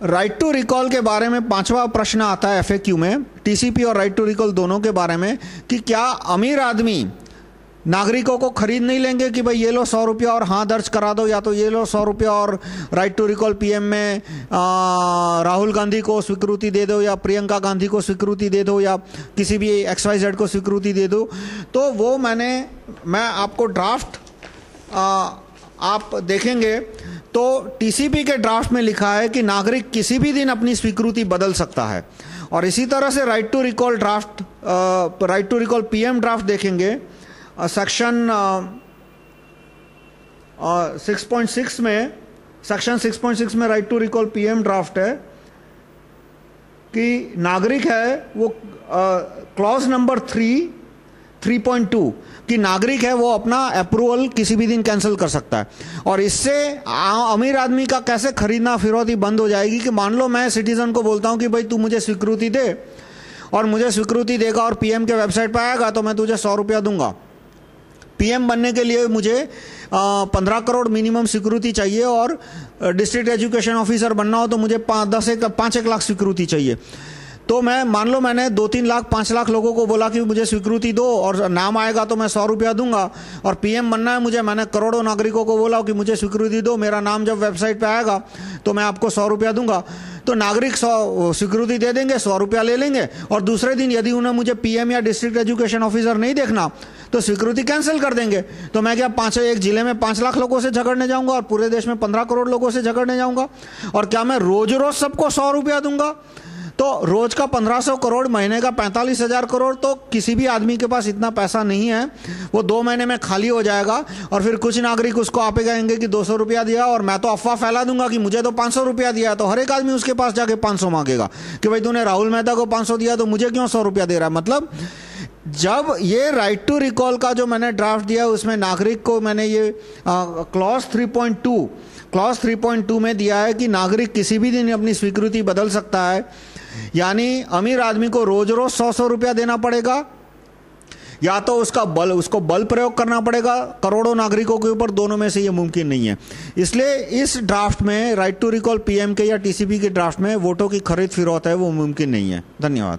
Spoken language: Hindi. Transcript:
राइट टू रिकॉल के बारे में 5वां प्रश्न आता है एफएक्यू में, टीसीपी और राइट टू रिकॉल दोनों के बारे में, कि क्या अमीर आदमी नागरिकों को खरीद नहीं लेंगे कि भाई ये लो 100 रुपया और हाँ दर्ज करा दो, या तो ये लो 100 रुपया और राइट टू रिकॉल पीएम में राहुल गांधी को स्वीकृति दे दो, या प्रियंका गांधी को स्वीकृति दे दो, या किसी भी XYZ को स्वीकृति दे दो। तो वो मैं आपको ड्राफ्ट आप देखेंगे तो टीसीपी के ड्राफ्ट में लिखा है कि नागरिक किसी भी दिन अपनी स्वीकृति बदल सकता है। और इसी तरह से right to recall draft, right to recall PM draft देखेंगे, सेक्शन 6.6 में right to recall PM draft है कि नागरिक है वो क्लॉज नंबर 3.2 कि नागरिक है वो अपना अप्रूवल किसी भी दिन कैंसिल कर सकता है। और इससे अमीर आदमी का कैसे खरीदना फिरौती बंद हो जाएगी कि मान लो मैं सिटीजन को बोलता हूं कि भाई तू मुझे स्वीकृति दे, और मुझे स्वीकृति देगा और पीएम के वेबसाइट पर आएगा तो मैं तुझे 100 रुपया दूंगा। पीएम बनने के लिए मुझे 15 करोड़ मिनिमम सिक्योरिटी चाहिए, और डिस्ट्रिक्ट एजुकेशन ऑफिसर बनना हो तो मुझे 5-1 लाख सिक्योरिटी चाहिए। तो मैं मान लो मैंने 2-3 लाख 5 लाख लोगों को बोला कि मुझे स्वीकृति दो और नाम आएगा तो मैं 100 रुपया दूंगा, और पीएम बनना है मुझे, मैंने करोड़ों नागरिकों को बोला कि मुझे स्वीकृति दो, मेरा नाम जब वेबसाइट पे आएगा तो मैं आपको 100 रुपया दूंगा। तो नागरिक 100 स्वीकृति दे देंगे, 100 रुपया ले लेंगे, और दूसरे दिन यदि उन्हें मुझे पीएम या डिस्ट्रिक्ट एजुकेशन ऑफिसर नहीं देखना तो स्वीकृति कैंसिल कर देंगे। तो मैं क्या एक जिले में 5 लाख लोगों से झगड़ने जाऊंगा और पूरे देश में 15 करोड़ लोगों से झगड़ने जाऊंगा? और क्या मैं रोज रोज सबको 100 रुपया दूंगा? तो रोज का 1500 करोड़, महीने का 45,000 करोड़, तो किसी भी आदमी के पास इतना पैसा नहीं है। वो 2 महीने में खाली हो जाएगा, और फिर कुछ नागरिक उसको आपे कहेंगे कि 200 रुपया दिया, और मैं तो अफवाह फैला दूंगा कि मुझे तो 500 रुपया दिया, तो हर एक आदमी उसके पास जाके 500 मांगेगा कि भाई तूने राहुल मेहता को 500 दिया तो मुझे क्यों 100 रुपया दे रहा है। मतलब जब ये राइट टू रिकॉल का जो मैंने ड्राफ्ट दिया उसमें नागरिक को मैंने ये क्लॉज 3.2 में दिया है कि नागरिक किसी भी दिन अपनी स्वीकृति बदल सकता है। यानी अमीर आदमी को रोज रोज 100 रुपया देना पड़ेगा, या तो उसको बल प्रयोग करना पड़ेगा करोड़ों नागरिकों के ऊपर, दोनों में से ये मुमकिन नहीं है। इसलिए इस ड्राफ्ट में राइट टू रिकॉल पीएम के या टीसीपी के ड्राफ्ट में वोटों की खरीद फिरौत है वो मुमकिन नहीं है। धन्यवाद।